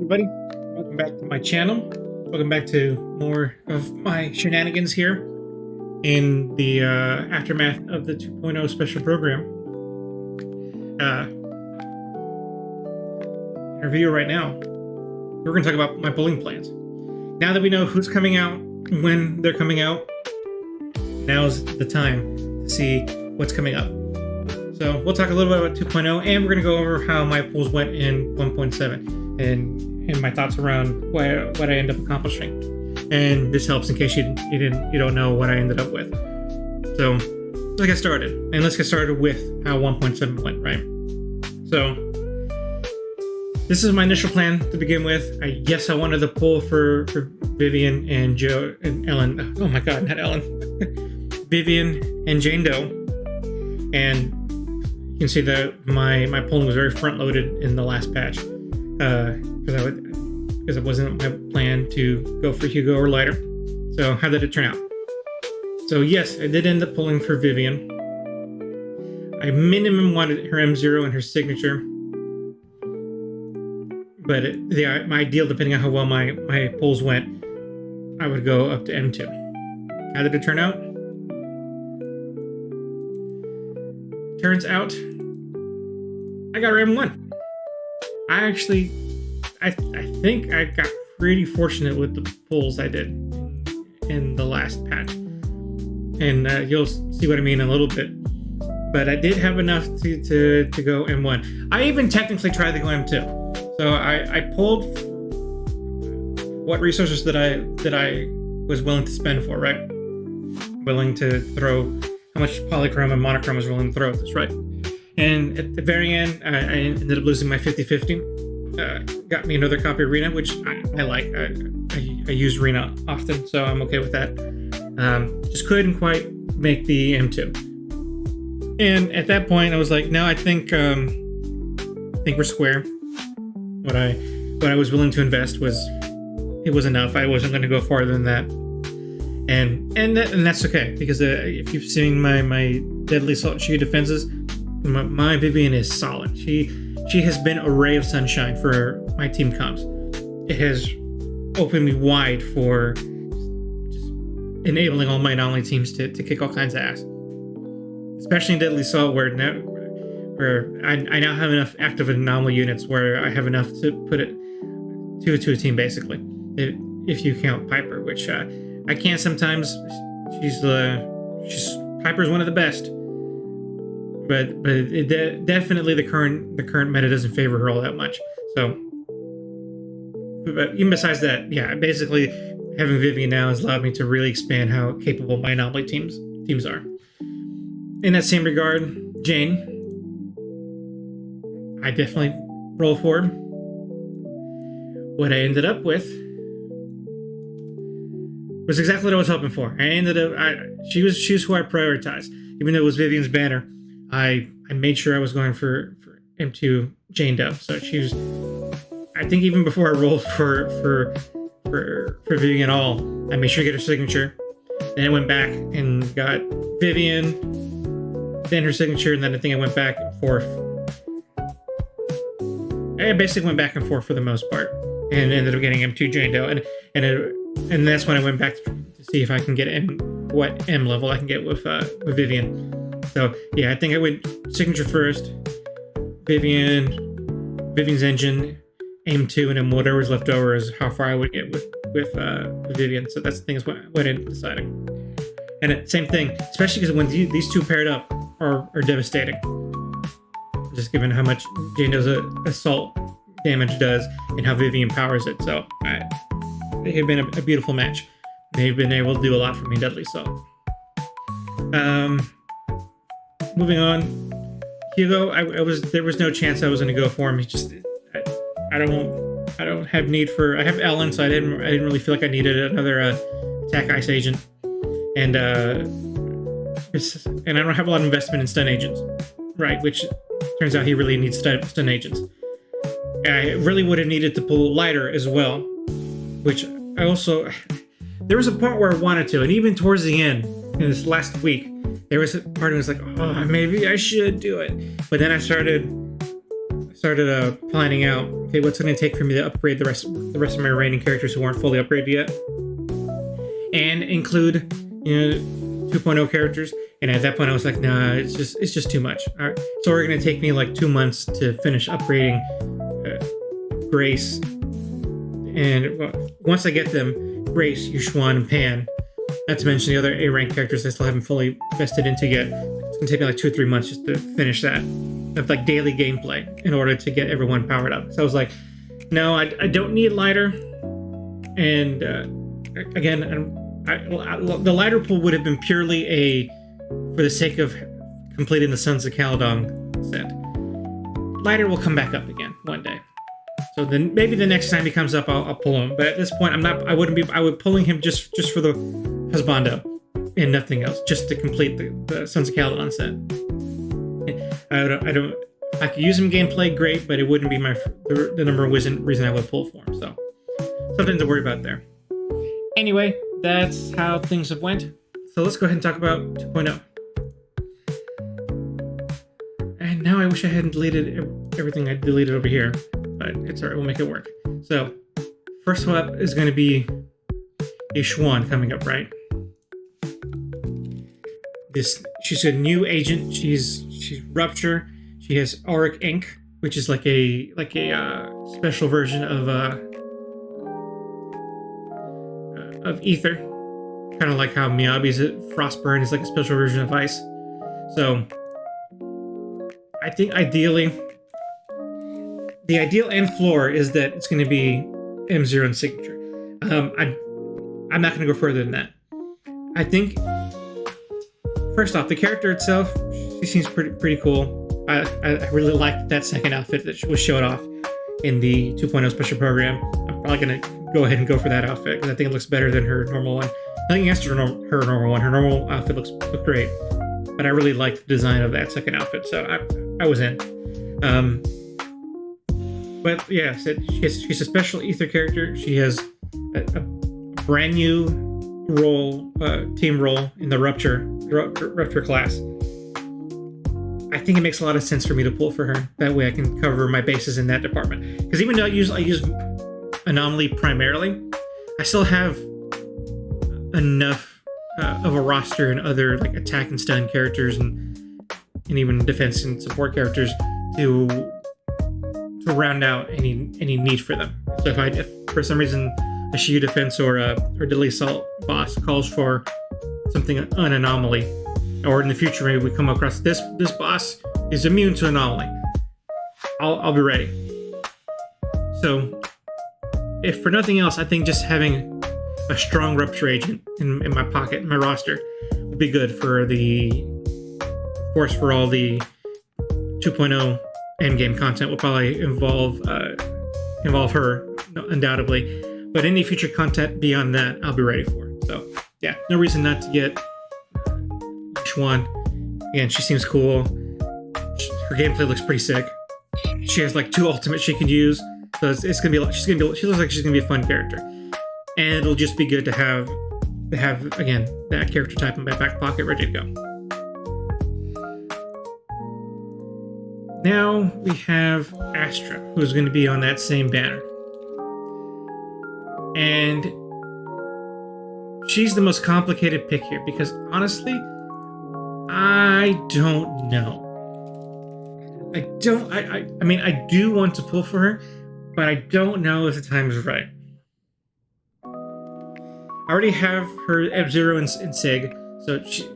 everybody. Welcome back to my channel. Welcome back to more of my shenanigans here in the aftermath of the 2.0 special program. In our video right now, we're going to talk about my polling plans. Now that we know who's coming out, when they're coming out, now's the time to see what's coming up. So we'll talk a little bit about 2.0, and we're going to go over how my polls went in 1.7 and my thoughts around what I end up accomplishing. And this helps in case you don't know what I ended up with. So let's get started, and let's get started with how 1.7 went, right? So this is my initial plan to begin with. Yes, I wanted to pull for Vivian and Joe and Ellen. Oh my God, not Ellen. Vivian and Jane Doe. And you can see that my polling was very front loaded in the last patch because it wasn't my plan to go for Hugo or Lighter. So how did it turn out? So yes, I did end up pulling for Vivian. I minimum wanted her M0 and her signature, but my ideal, depending on how well my polls went, I would go up to M2. How did it turn out? Turns out I got her M1. I think I got pretty fortunate with the pulls I did in the last patch. And you'll see what I mean in a little bit. But I did have enough to go M1. I even technically tried to go M2. So I pulled what resources that I was willing to spend for, right? Willing to throw how much polychrome and monochrome I was willing to throw at this, right? And at the very end, I ended up losing my 50-50. Got me another copy of Rena, which I like. I use Rena often, so I'm okay with that. Just couldn't quite make the M2. And at that point, I was like, no, I think we're square. What I was willing to invest was enough. I wasn't going to go farther than that. And that's okay, because if you've seen my Deadly Salt and Shield defenses, my Vivian is solid. She has been a ray of sunshine for my team comps. It has opened me wide for just enabling all my anomaly teams to kick all kinds of ass. Especially in Deadly Salt, where I now have enough active anomaly units where I have enough to put it to a team, basically. If you count Piper, which I can't sometimes. Piper's one of the best. But definitely the current meta doesn't favor her all that much. So, but even besides that, yeah, basically having Vivian now has allowed me to really expand how capable my anomaly teams are. In that same regard, Jane, I definitely roll forward. What I ended up with was exactly what I was hoping for. She was who I prioritized, even though it was Vivian's banner. I made sure I was going for M2 Jane Doe. So she was, I think even before I rolled for Vivian at all, I made sure to get her signature. Then I went back and got Vivian, then her signature, and then I think I went back and forth. I basically went back and forth for the most part, and ended up getting M2 Jane Doe, and that's when I went back to see if I can get what M level I can get with Vivian. So yeah, I think I went signature first, Vivian's engine, M2, and then whatever's left over is how far I would get with Vivian. So that's the thing, is what I ended up deciding. And same thing, especially because when these two paired up are devastating. Just given how much Jane Doe's assault damage does and how Vivian powers it. So they have been a beautiful match. They've been able to do a lot for me, Deadly Salt. Moving on, Hugo, there was no chance I was going to go for him. He's just, I don't have need for. I have Ellen, so I didn't really feel like I needed another attack ice agent, and I don't have a lot of investment in stun agents, right? Which turns out he really needs stun agents. I really would have needed to pull Lighter as well, which I also. There was a point where I wanted to, and even towards the end, in this last week, there was a part of me was like, oh, maybe I should do it. But then I started started planning out, okay, what's going to take for me to upgrade the rest of my remaining characters who aren't fully upgraded yet, and include 2.0 characters. And at that point, I was like, nah, it's just too much. All right, so we're going to take me like 2 months to finish upgrading Grace. And once I get them, Grace, Yushuan, and Pan, not to mention the other A rank characters I still haven't fully invested into yet. It's gonna take me like 2 or 3 months just to finish that of like daily gameplay in order to get everyone powered up. So I was like, no, I don't need lighter. And again, the lighter pool would have been purely for the sake of completing the Sons of Caledon set. Lighter will come back up again one day. So then maybe the next time he comes up, I'll pull him. But at this point, I would pulling him just for the husbando and nothing else, just to complete the Sons of Caledon set. I could use him gameplay, great, but it wouldn't be the number one reason I would pull for him. So something to worry about there. Anyway, that's how things have went. So let's go ahead and talk about 2.0. And now I wish I hadn't deleted everything I deleted over here. But it's alright, we'll make it work. So, first up is going to be Yushuan coming up, right? She's a new agent. She's Rupture. She has Auric Ink, which is like a special version of Ether, kind of like how Miyabi's Frostburn is like a special version of Ice. So, I think ideally, the ideal end floor is that it's going to be M0 and Signature. I'm not going to go further than that. I think, first off, the character itself, she seems pretty cool. I really liked that second outfit that was showed off in the 2.0 special program. I'm probably going to go ahead and go for that outfit because I think it looks better than her normal one. Nothing against her normal one. Her normal outfit looks great. But I really liked the design of that second outfit, so I was in. But yeah, she's a special Ether character. She has a brand new team role in the Rupture class. I think it makes a lot of sense for me to pull for her. That way I can cover my bases in that department. Because even though I use Anomaly primarily, I still have enough of a roster and other like attack and stun characters and even defense and support characters to round out any need for them. So if for some reason a Shiyu defense or Deadly Assault boss calls for something an anomaly, or in the future maybe we come across this boss is immune to anomaly, I'll be ready. So if for nothing else, I think just having a strong Rupture agent in my pocket, in my roster, would be good for the force for all the 2.0 endgame content. Will probably involve her, undoubtedly. But any future content beyond that, I'll be ready for. So yeah, no reason not to get Yushuan. Again, she seems cool. Her gameplay looks pretty sick. She has like 2 ultimates she can use, so it's gonna be. She looks like she's gonna be a fun character, and it'll just be good to have again that character type in my back pocket ready to go. Now we have Astra, who's going to be on that same banner. And she's the most complicated pick here because honestly, I don't know. I mean, I do want to pull for her, but I don't know if the time is right. I already have her F-Zero and Sig, so she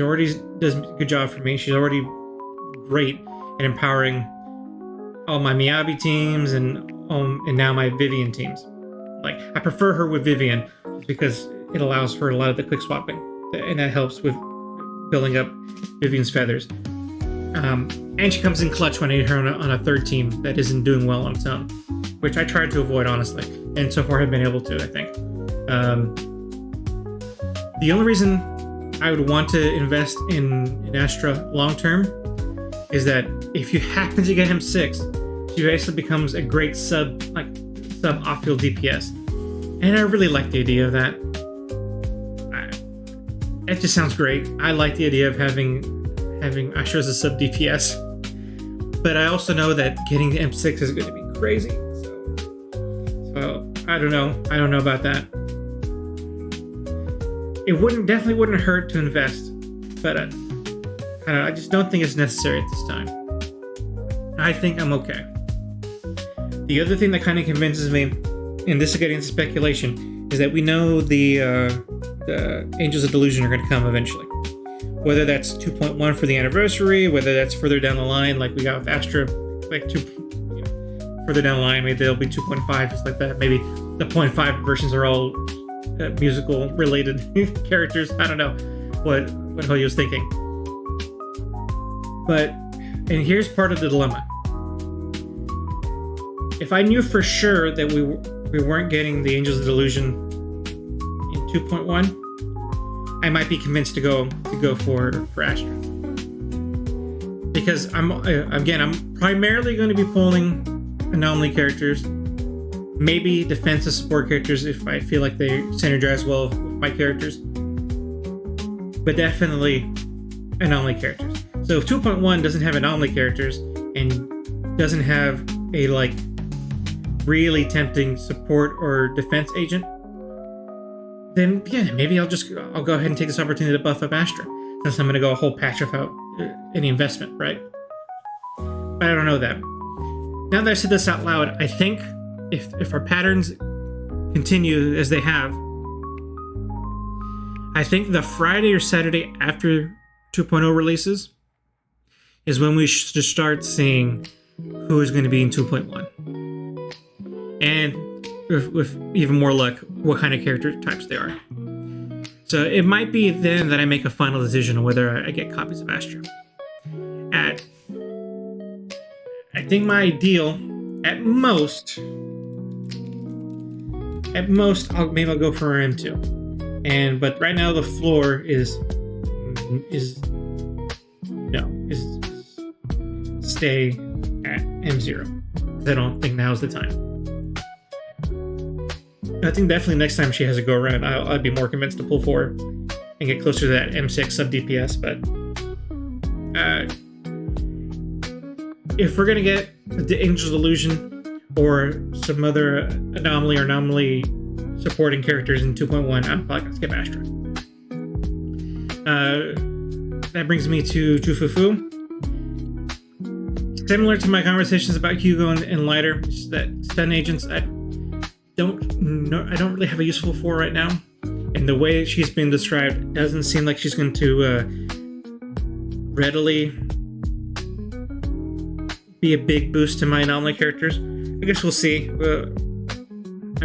already does a good job for me. She's already great and empowering all my Miyabi teams and now my Vivian teams. Like, I prefer her with Vivian because it allows for a lot of the quick swapping, and that helps with building up Vivian's feathers. And she comes in clutch when I need her on a third team that isn't doing well on its own, which I tried to avoid, honestly, and so far have been able to, I think. The only reason I would want to invest in Astra long term is that if you happen to get him 6, she basically becomes a great sub off-field DPS, and I really like the idea of that. It just sounds great. I like the idea of having Astra as a sub DPS. but I also know that getting to M6 is going to be crazy. So I don't know. I don't know about that. It definitely wouldn't hurt to invest, but I don't know, I just don't think it's necessary at this time. I think I'm okay. The other thing that kind of convinces me, and this is getting into speculation, is that we know the Angels of Delusion are going to come eventually. Whether that's 2.1 for the anniversary, whether that's further down the line, like we got with Astra, like further down the line, maybe there'll be 2.5, just like that. Maybe the 0.5 versions are all musical related characters. I don't know what Hoyo was thinking. But, and here's part of the dilemma. If I knew for sure that we weren't getting the Angels of Delusion in 2.1, I might be convinced to go for Astra. Because I'm primarily going to be pulling anomaly characters, maybe defense and support characters if I feel like they synergize well with my characters, but definitely anomaly characters. So if 2.1 doesn't have anomaly characters and doesn't have a like really tempting support or defense agent, then yeah, maybe I'll go ahead and take this opportunity to buff up Astra, since I'm going to go a whole patch without any investment, right? But I don't know that. Now that I said this out loud, I think if our patterns continue as they have, I think the Friday or Saturday after 2.0 releases is when we should start seeing who is going to be in 2.1. And with even more luck, what kind of character types they are. So it might be then that I make a final decision on whether I get copies of Astra. I think my ideal, at most, maybe I'll go for M2. But right now the floor is stay at M0. I don't think now's the time. I think definitely next time she has a go around, I'd be more convinced to pull for her and get closer to that M6 sub DPS. But if we're gonna get the Angel's Illusion or some other anomaly supporting characters in 2.1, I'm probably gonna skip Astra. That brings me to Jufufu. Similar to my conversations about Hugo and Lighter, just that stun agents I don't really have a useful for right now. And the way she's been described doesn't seem like she's going to readily be a big boost to my anomaly characters. I guess we'll see. I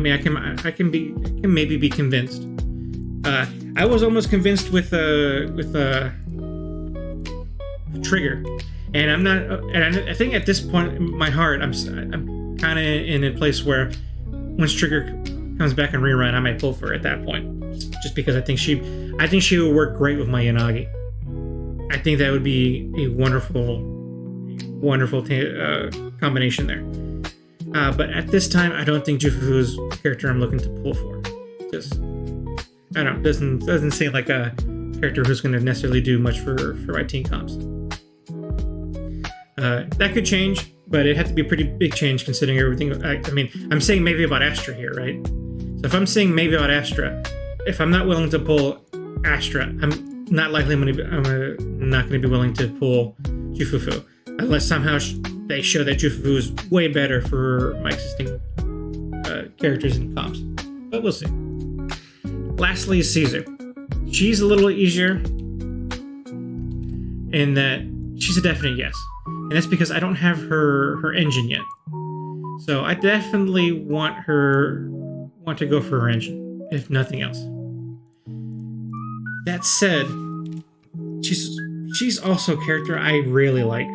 mean, I can maybe be convinced. I was almost convinced with Trigger, and I'm not. And I think at this point in my heart, I'm kind of in a place where once Trigger comes back in rerun, I might pull for her at that point, just because I think she would work great with my Yanagi. I think that would be a wonderful combination there. But at this time, I don't think Jufufu's character I'm looking to pull for. Just, I don't know, doesn't seem like a character who's going to necessarily do much for my team comps. That could change, but it had to be a pretty big change considering everything. I mean, I'm saying maybe about Astra here, right? So if I'm saying maybe about Astra, if I'm not willing to pull Astra, I'm not likely I'm not going to be willing to pull Jufufu, unless somehow they show that Jufufu is way better for my existing characters and comps. But we'll see. Lastly is Caesar. She's a little easier in that she's a definite yes. And that's because I don't have her engine yet. So I definitely want to go for her engine, if nothing else. That said, she's also a character I really like.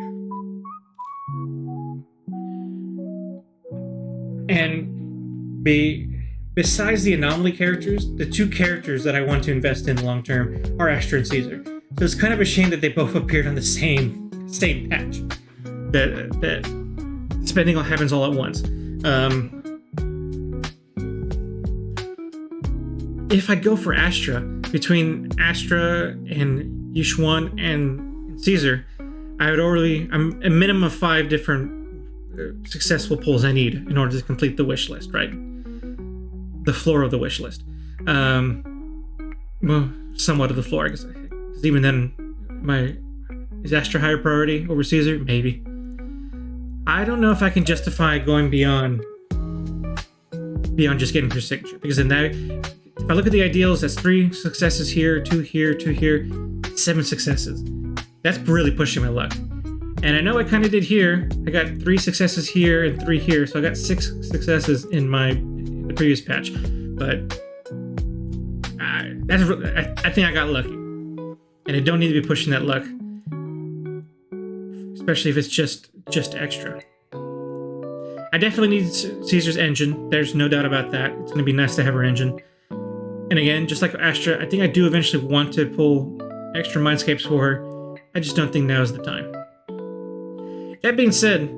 And besides the anomaly characters, the two characters that I want to invest in long term are Astra and Caesar. So it's kind of a shame that they both appeared on the same patch. That spending happens all at once. If I go for Astra, between Astra and Yishuan and Caesar, I'm a minimum of 5 different successful pulls I need in order to complete the wish list, right? The floor of the wish list. Well, somewhat of the floor, I guess. Because even then, is Astra higher priority over Caesar? Maybe. I don't know if I can justify going beyond just getting her signature, because then if I look at the ideals, that's 3 successes here, 2 here, 2 here, 7 successes. That's really pushing my luck. And I know I kind of did here. I got 3 successes here and 3 here, so I got 6 successes in the previous patch. But I think I got lucky, and I don't need to be pushing that luck, especially if it's just extra. I definitely need Caesar's engine. There's no doubt about that. It's going to be nice to have her engine. And again, just like Astra, I think I do eventually want to pull extra mindscapes for her. I just don't think now is the time. That being said,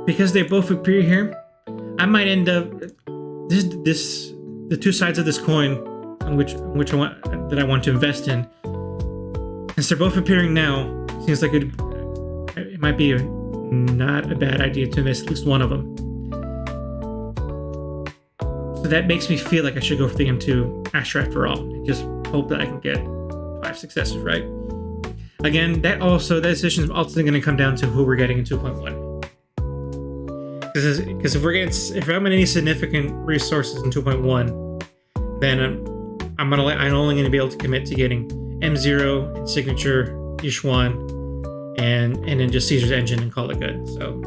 because they both appear here, I might end up the 2 sides of this coin on which I want to invest in. Since they're both appearing now, it seems like it might be not a bad idea to invest at least one of them. So that makes me feel like I should go for the M2 Astra after all, and just hope that I can get 5 successes, right? Again, that decision is ultimately going to come down to who we're getting in 2.1. Because if I'm going to need significant resources in 2.1, then I'm only going to be able to commit to getting M0 and signature Yuxuan, and then just Caesar's engine and call it good. So,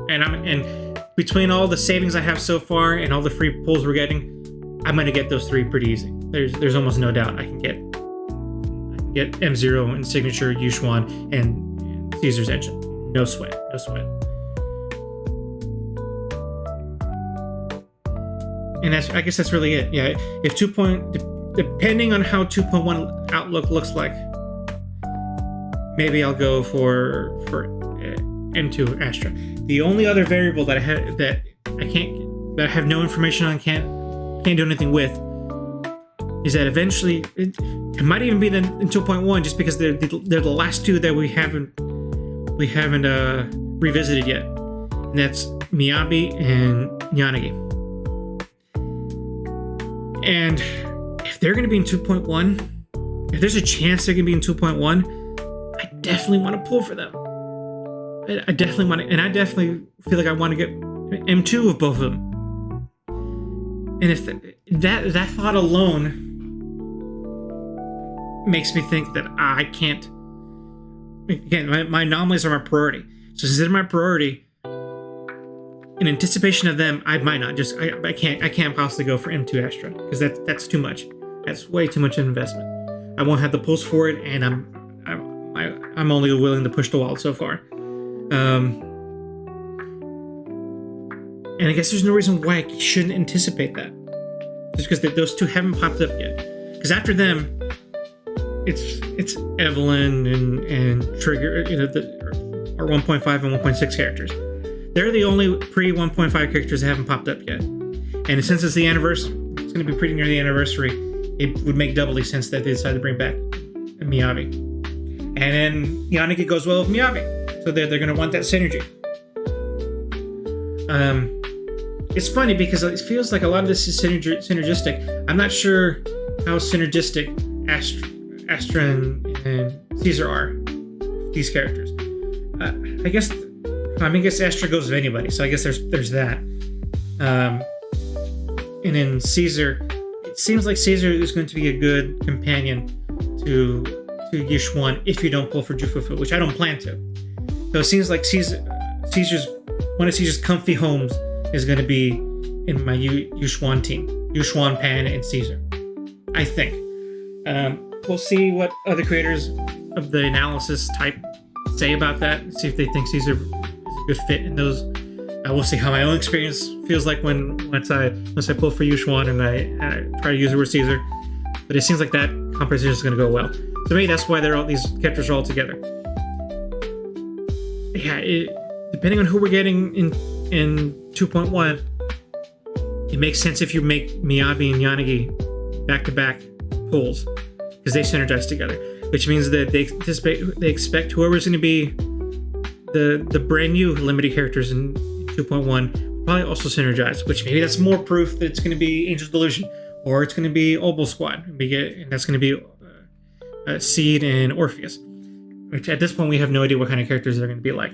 and between all the savings I have so far and all the free pulls we're getting, I'm going to get those 3 pretty easy. There's almost no doubt I can get M0 and signature Yuxuan and Caesar's engine. No sweat. And I guess that's really it. Yeah, if depending on how 2.1 outlook looks like, maybe I'll go for M2 Astra. The only other variable that I have no information on, can't do anything with, is that eventually it might even be in 2.1, just because they're the last 2 that we haven't revisited yet, and that's Miyabi and Yanagi. And if they're going to be in 2.1, if there's a chance they're going to be in 2.1, I definitely want to pull for them. I definitely want to, and I definitely feel like I want to get M2 of both of them. And if that thought alone makes me think that I can't. Again, my anomalies are my priority. So since they're my priority, in anticipation of them, I might not. I can't possibly go for M2 Astra, because that's too much. That's way too much investment. I won't have the pulse for it, and I'm only willing to push the wall so far. And I guess there's no reason why I shouldn't anticipate that, just because those 2 haven't popped up yet. Because after them, it's Evelyn and Trigger, our 1.5 and 1.6 characters. They're the only pre-1.5 characters that haven't popped up yet. And since it's the anniversary, it's going to be pretty near the anniversary, it would make doubly sense that they decide to bring back Miyabi. And then Yanagi goes well with Miyabi, so they're going to want that synergy. It's funny because it feels like a lot of this is synergistic. I'm not sure how synergistic Astra and Caesar are, these characters. I guess Astra goes with anybody, so I guess there's that. And then Caesar, it seems like Caesar is going to be a good companion to Yuxuan if you don't pull for Jufufu, which I don't plan to. So it seems like one of Caesar's comfy homes is going to be in my Yuxuan team. Yuxuan, Pan, and Caesar, I think. We'll see what other creators of the analysis type say about that. See if they think Caesar is a good fit in those. We'll see how my own experience feels like once I pull for Yuxuan and I try to use it with Caesar. But it seems like that composition is going to go well. So maybe that's why these characters are all together. Yeah, depending on who we're getting in 2.1, it makes sense if you make Miyabi and Yanagi back-to-back pulls, because they synergize together, which means that they expect whoever's going to be the brand new limited characters in 2.1 probably also synergize, which maybe that's more proof that it's going to be Angel's Delusion, or it's going to be Obel Squad, and that's going to be Seed and Orpheus, which at this point we have no idea what kind of characters they're going to be like.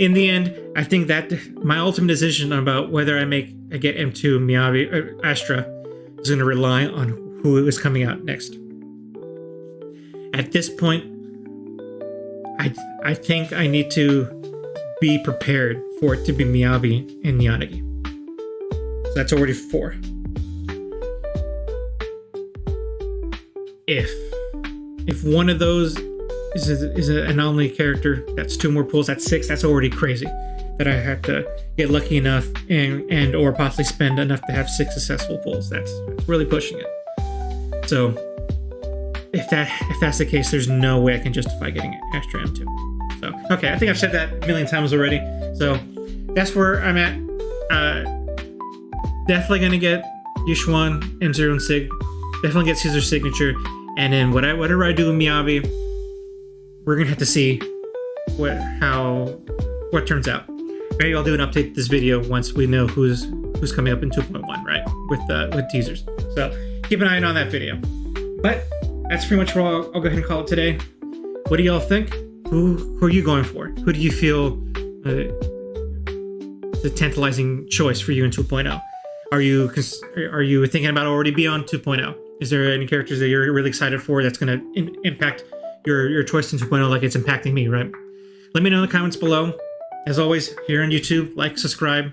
In the end, I think that my ultimate decision about whether I get M2 Miyabi or Astra is going to rely on who is coming out next. At this point, I think I need to be prepared for it to be Miyabi and Yanagi. So that's already 4. If one of those is an anomaly character, that's 2 more pulls, that's 6. That's already crazy that I have to get lucky enough and or possibly spend enough to have 6 successful pulls. That's really pushing it. So if that's the case, there's no way I can justify getting Astra M2. So okay, I think I've said that a million times already. So that's where I'm at. Definitely gonna get Yushuan, M0, and Sig. Definitely get Caesar's signature, and then whatever I do with Miyabi, we're gonna have to see what turns out. Maybe I'll do an update to this video once we know who's coming up in 2.1, right? With teasers. So keep an eye on that video. But that's pretty much where I'll go ahead and call it today. What do y'all think? Who are you going for? Who do you feel the tantalizing choice for you in 2.0? Are you thinking about already beyond 2.0? Is there any characters that you're really excited for that's going to impact your choice in 2.0 like it's impacting me, right? Let me know in the comments below. As always, here on YouTube, like, subscribe.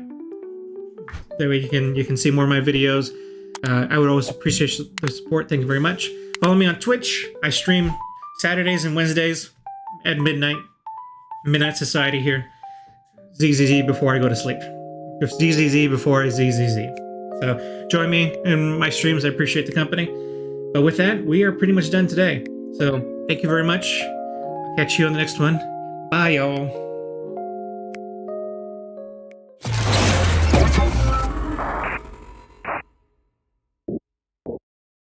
That way you can see more of my videos. I would always appreciate the support. Thank you very much. Follow me on Twitch. I stream Saturdays and Wednesdays at midnight. Midnight Society here. ZZZ before I go to sleep. ZZZ before I ZZZ. So join me in my streams. I appreciate the company. But with that, we are pretty much done today. So thank you very much. I'll catch you on the next one. Bye, y'all.